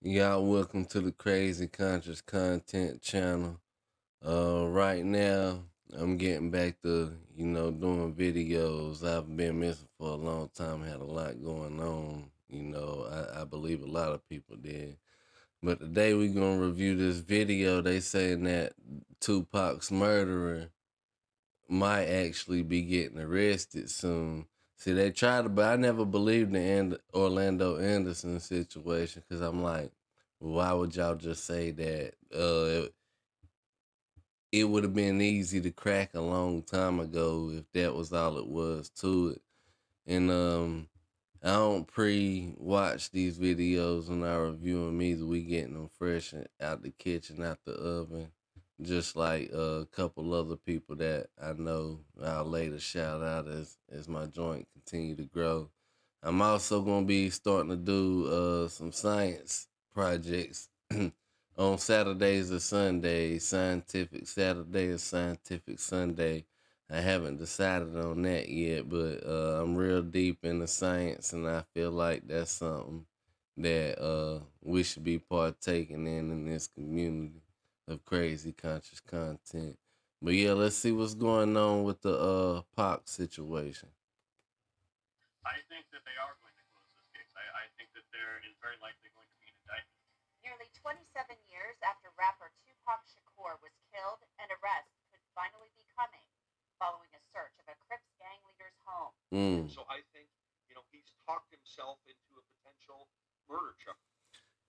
Y'all, welcome to the Crazy Conscious Content Channel. Right now, I'm getting back to doing videos. I've been missing for a long time. Had a lot going on. I believe a lot of people did. But today we're gonna review this video. They saying that Tupac's murderer might actually be getting arrested soon. See, they tried to, but I never believed the Orlando Anderson situation because I'm like, why would y'all just say that? It would have been easy to crack a long time ago if that was all it was to it. And I don't pre-watch these videos when I review them either. We getting them fresh and out the kitchen, out the oven. Just like a couple other people that I know I'll later shout out as my joint continue to grow. I'm also gonna be starting to do some science projects on Saturdays or Sundays, scientific Saturday or scientific Sunday. I haven't decided on that yet, but I'm real deep into science, and I feel like that's something that we should be partaking in this community of crazy conscious content. But yeah, let's see what's going on with the Pac situation. Nearly 27 years after rapper Tupac Shakur was killed, an arrest could finally be coming following a search of a Crips gang leader's home. Mm.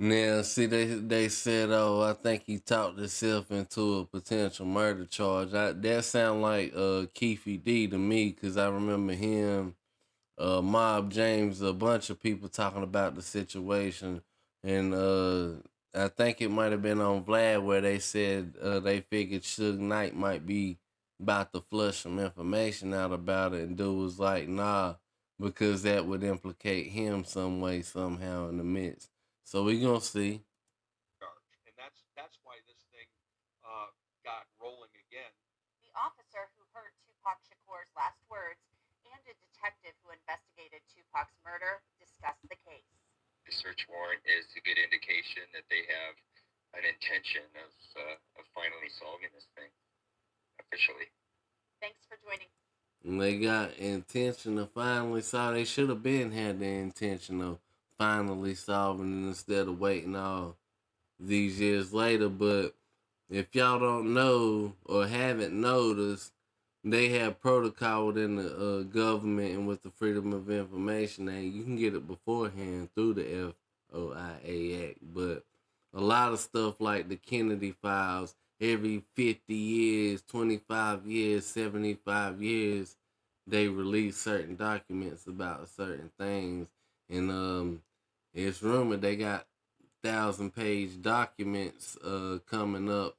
Now, see, they said, oh, I think he talked himself into a potential murder charge. That sound like Keefy D to me, because I remember him, Mob James, a bunch of people talking about the situation, and I think it might have been on Vlad where they said they figured Suge Knight might be about to flush some information out about it, and dude was like, nah, because that would implicate him some way, somehow in the midst. So we gonna see. The officer who heard Tupac Shakur's last words and a detective who investigated Tupac's murder discussed the case. Thanks for joining. And they got intention of finally solve. They should have been had the intention of finally solving it instead of waiting all these years later. But if y'all don't know or haven't noticed, they have protocol within the government and with the Freedom of Information Act. You can get it beforehand through the FOIA Act, but a lot of stuff like the Kennedy files, every 50 years, 25 years, 75 years, they release certain documents about certain things. And it's rumored they got 1,000-page documents coming up.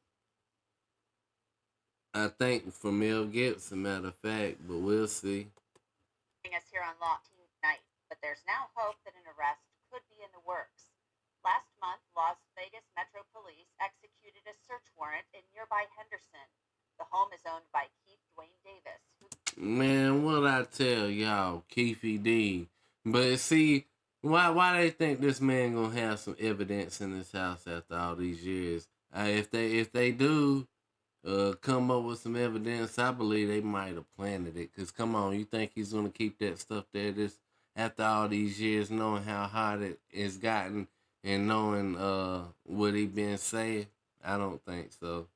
I think for Mel Gibson, matter of fact, but we'll see. Us here on Law Team Tonight, but there's now hope that an arrest could be in the works. Last month, Las Vegas Metro Police executed a search warrant in nearby Henderson. The home is owned by Keith Dwayne Davis. Man, what I tell y'all, Keefy D. But see, why they think this man gonna have some evidence in his house after all these years? If they do come up with some evidence, I believe they might have planted it. Cause come on, you think he's gonna keep that stuff there this after all these years, knowing how hot it has gotten and knowing what he been saying? I don't think so.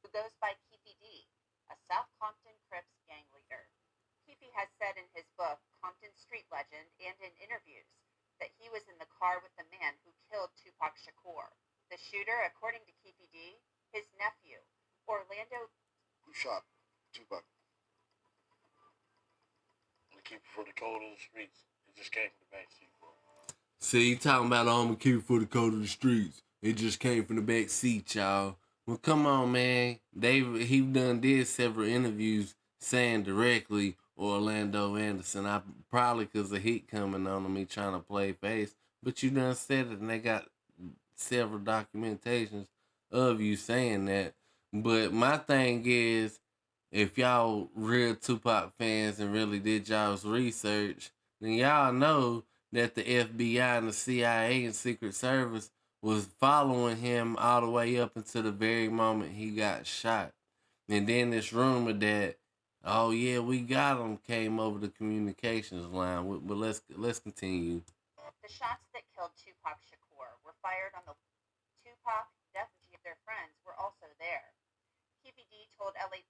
Who goes by Keefe D, a South Compton Crips gang leader. Keefe has said in his book, Compton Street Legend, and in interviews, that he was in the car with the man who killed Tupac Shakur. The shooter, according to Keefe D, his nephew, Orlando. Who shot Tupac? The keeper for the code of the streets. It just came from the back seat, bro. See, you talking about I'm a keeper for the code of the streets. It just came from the back seat, y'all. Well, come on, man. He done did several interviews saying directly Orlando Anderson. I probably because of heat coming on him, me trying to play face. But you done said it, and they got several documentations of you saying that. But my thing is, if y'all real Tupac fans and really did y'all's research, then y'all know that the FBI and the CIA and Secret Service was following him all the way up until the very moment he got shot. And then this rumor that, oh yeah, we got him, came over the communications line. But let's continue. The shots that killed Tupac Shakur were fired on the Tupac, Def G, and their friends were also there. PPD told LA,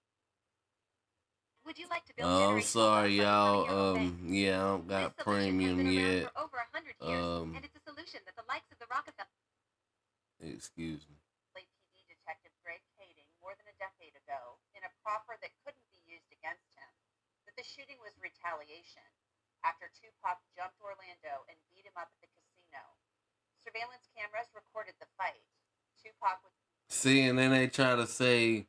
would you like to build I'm generational wealth sorry, by becoming your own y'all. bank? Yeah, I don't This got solution has premium been around yet. for over 100 years, and it's a solution that the likes of the Rockefeller Excuse me. PD detective Greg Kading more than a decade ago in a proffer that couldn't be used against him, that the shooting was retaliation after Tupac jumped Orlando and beat him up at the casino. Surveillance cameras recorded the fight. Tupac was See, and then they try to say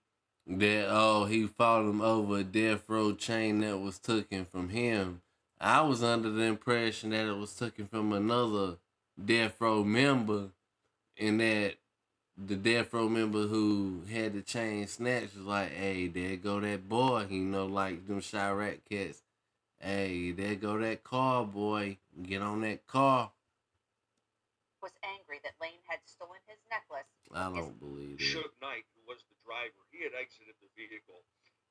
that, oh, he fought him over a death row chain that was taken from him. I was under the impression that it was taken from another death row member, and that the death row member who had the chain snatched was like, hey, there go that boy, like them Chirac cats. Hey, there go that car, boy. Get on that car. angry that Lane had stolen his necklace. I don't believe it. Suge Knight, who was the driver, he had exited the vehicle,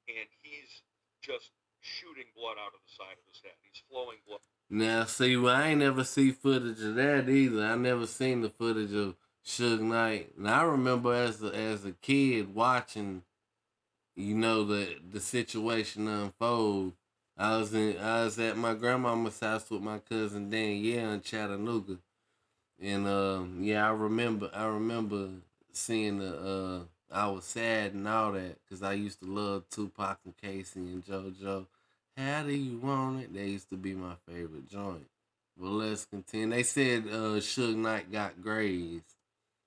and he's just shooting blood out of the side of his head. He's flowing blood. Now, see, well, I ain't never see footage of that either. I never seen the footage of Suge Knight. And I remember as a kid watching, the situation unfold. I was at my grandmama's house with my cousin Danielle in Chattanooga, and yeah, I remember seeing the. I was sad and all that because I used to love Tupac and Casey and JoJo. How do you want it? They used to be my favorite joint. But let's continue. They said Suge Knight got grazed.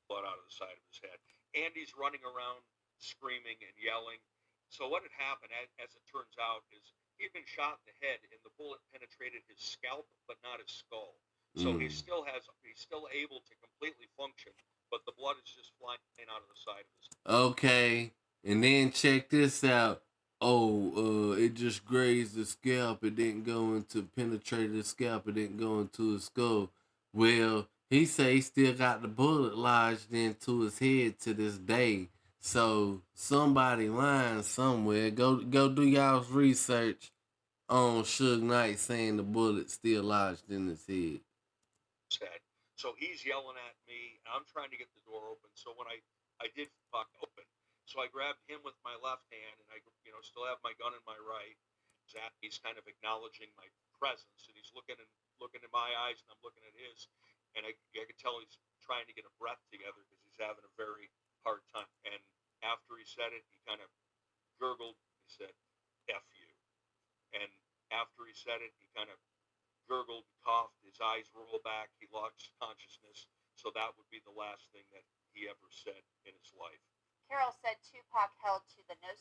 Blood out of the side of his head. And he's running around screaming and yelling. So what had happened, as it turns out, is he had been shot in the head, and the bullet penetrated his scalp, but not his skull. So Mm. he's still able to completely function, but the blood is just flying out of the side of his. Okay, and then check this out. Oh, it just grazed the scalp. It didn't go into penetrate the scalp. It didn't go into his skull. Well, he say he still got the bullet lodged into his head to this day. So somebody lying somewhere. Go do y'all's research on Suge Knight saying the bullet still lodged in his head. Head. So he's yelling at me. I'm trying to get the door open. So when I did fuck open, so I grabbed him with my left hand, and I still have my gun in my right. He's kind of acknowledging my presence, and he's looking in my eyes, and I'm looking at his, and I could tell he's trying to get a breath together because he's having a very hard time. And after he said it, he kind of gurgled. He said, "F you." And after he said it, he kind of gurgled, coughed, his eyes rolled back, he lost consciousness. So that would be the last thing that he ever said in his life. Carroll said Tupac held to the no.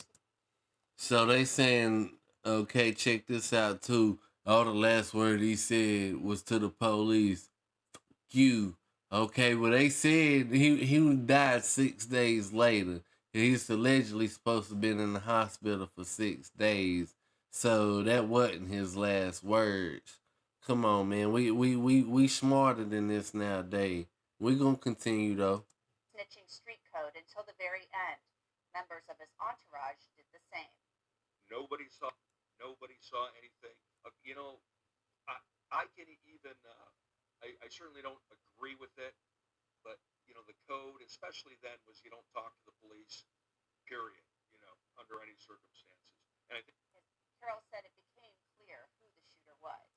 So they saying, okay, check this out too. All the last word he said was to the police. You. Okay, well they said he died 6 days later. He's allegedly supposed to have been in the hospital for 6 days. So that wasn't his last words. Come on, man. We smarter than this nowadays. We gonna continue though. Snitching street code until the very end. Members of his entourage did the same. Nobody saw. Nobody saw anything. You know, I I can even. I certainly don't agree with it, but the code, especially then, was you don't talk to the police. Period. Under any circumstances. And I think Carroll said it became clear who the shooter was.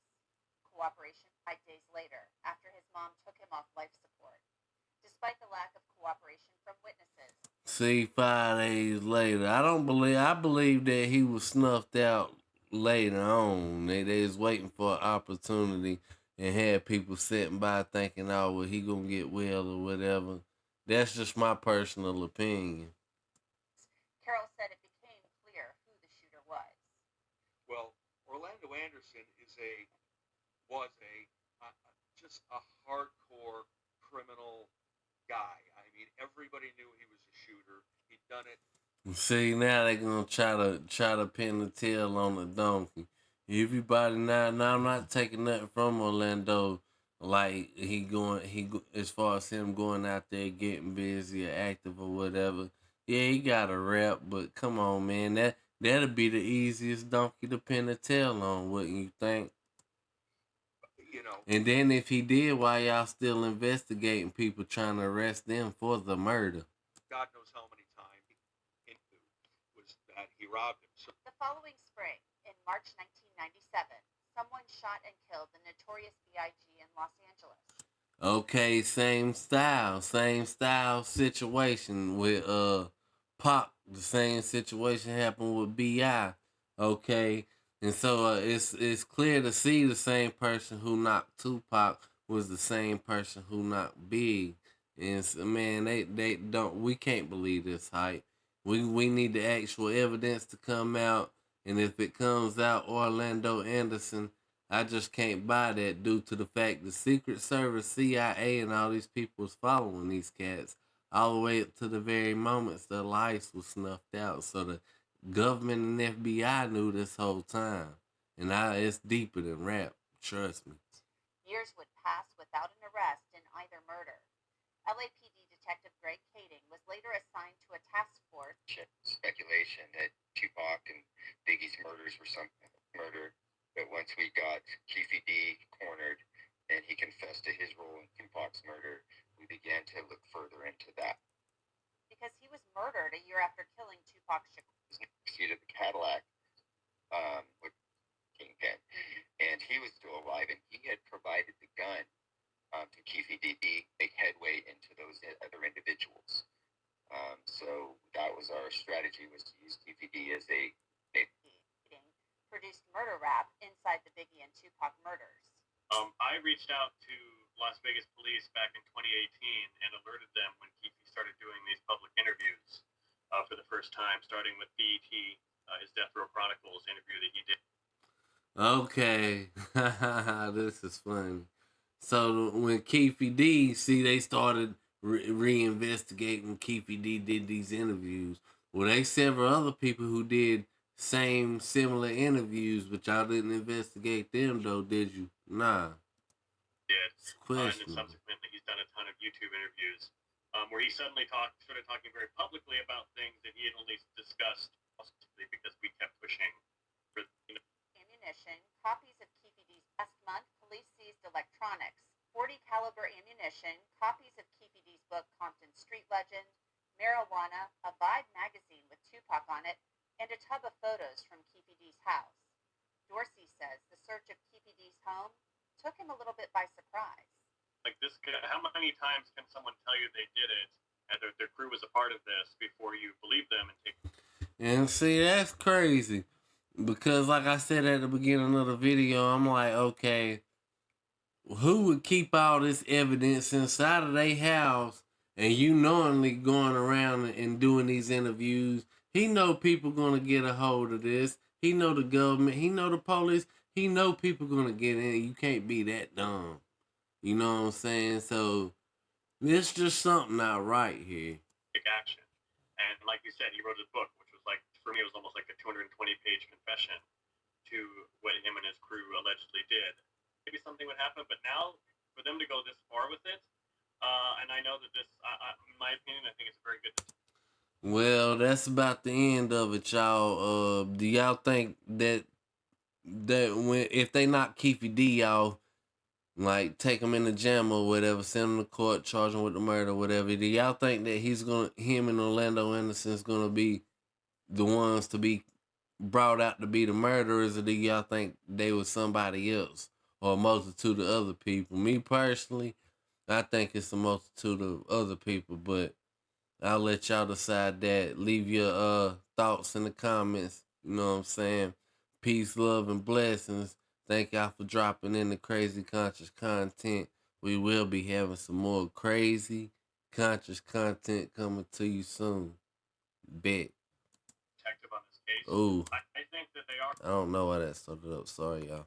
Cooperation 5 days later, after his mom took him off life support. Despite the lack of cooperation from witnesses, See, 5 days later, I believe that he was snuffed out later on. They was waiting for an opportunity and had people sitting by thinking, oh, well, he gonna get well or whatever. That's just my personal opinion. Carroll said it became clear who the shooter was. well, Orlando Anderson was just a hardcore criminal guy. I mean, everybody knew he was a shooter. He'd done it. See, now they gonna try to pin the tail on the donkey. Everybody now I'm not taking nothing from Orlando. Like as far as him going out there getting busy or active or whatever. Yeah, he got a rap, but come on, man, that'll be the easiest donkey to pin a tail on, wouldn't you think? You know, And then if he did, why y'all still investigating people trying to arrest them for the murder? God knows how many times into was that he robbed him. So The following spring, in March 1997, someone shot and killed the notorious B.I.G. in Los Angeles. Okay, same style situation with Pop. The same situation happened with Bi. Okay, and so it's clear to see the same person who knocked Tupac was the same person who knocked Big. And man, they don't. We can't believe this hype. We need the actual evidence to come out, and if it comes out, Orlando Anderson, I just can't buy that due to the fact the Secret Service, CIA, and all these people was following these cats all the way up to the very moments their lives was snuffed out. So the government and FBI knew this whole time, and it's deeper than rap. Trust me. Years would pass without an arrest in either murder. LAPD Detective Greg Kading was later assigned to a task force. Speculation that Tupac and Biggie's murders were some murder, but once we got Keefe D cornered and he confessed to his role in Tupac's murder, we began to look further into that. Because he was murdered a year after killing Tupac Shakur. Seat of the Cadillac with Kingpin, and he was still alive, and he had provided the gun to Keefe D make headway into those other individuals. So that was our strategy, was to use Keefe D as a produced murder rap inside the Biggie and Tupac murders. I reached out to Las Vegas police back in 2018 and alerted them when Keefe started doing these public interviews for the first time, starting with BET, his Death Row Chronicles interview that he did. Okay, this is funny. So when Keefe D, see, they started reinvestigating. Keefe D did these interviews. Well, they several other people who did similar interviews, but y'all didn't investigate them though, did you? Nah. Did. And then subsequently, he's done a ton of YouTube interviews where he suddenly started talking very publicly about things that he had only discussed because we kept pushing for, ammunition, copies of Keefe D's. Last month, police seized electronics, 40 caliber ammunition, copies of Keefe D's book Compton Street Legend, marijuana, a Vibe magazine with Tupac on it, and a tub of photos from Keefe D's house. Dorsey says the search of Keefe D's home took him a little bit by surprise. Like this, how many times can someone tell you they did it and their crew was a part of this before you believe them and take? And see, that's crazy. Because like I said at the beginning of the video, I'm like, okay, who would keep all this evidence inside of their house and you knowingly going around and doing these interviews? He know people gonna get a hold of this. He know the government. He know the police. He know people gonna get in. You can't be that dumb. You know what I'm saying? So it's just something not right here. Action. And like you said, he wrote a book, which was like, for me, it was almost like a 220-page confession to what him and his crew allegedly did. Maybe something would happen, but now for them to go this far with it, and I know that this, in my opinion, I think it's a very good decision. Well, that's about the end of it, y'all. Do y'all think that when if they not Keefe D, y'all like take him in the jam or whatever, send him to court, charge him with the murder or whatever? Do y'all think that him and Orlando Anderson's gonna be the ones to be brought out to be the murderers, or do y'all think they was somebody else or a multitude of other people? Me personally, I think it's a multitude of other people, but I'll let y'all decide that. Leave your thoughts in the comments. You know what I'm saying? Peace, love, and blessings. Thank y'all for dropping in the crazy conscious content. We will be having some more crazy conscious content coming to you soon. Bet. Detective on this case. Ooh. I think that they are. I don't know why that started up. Sorry, y'all.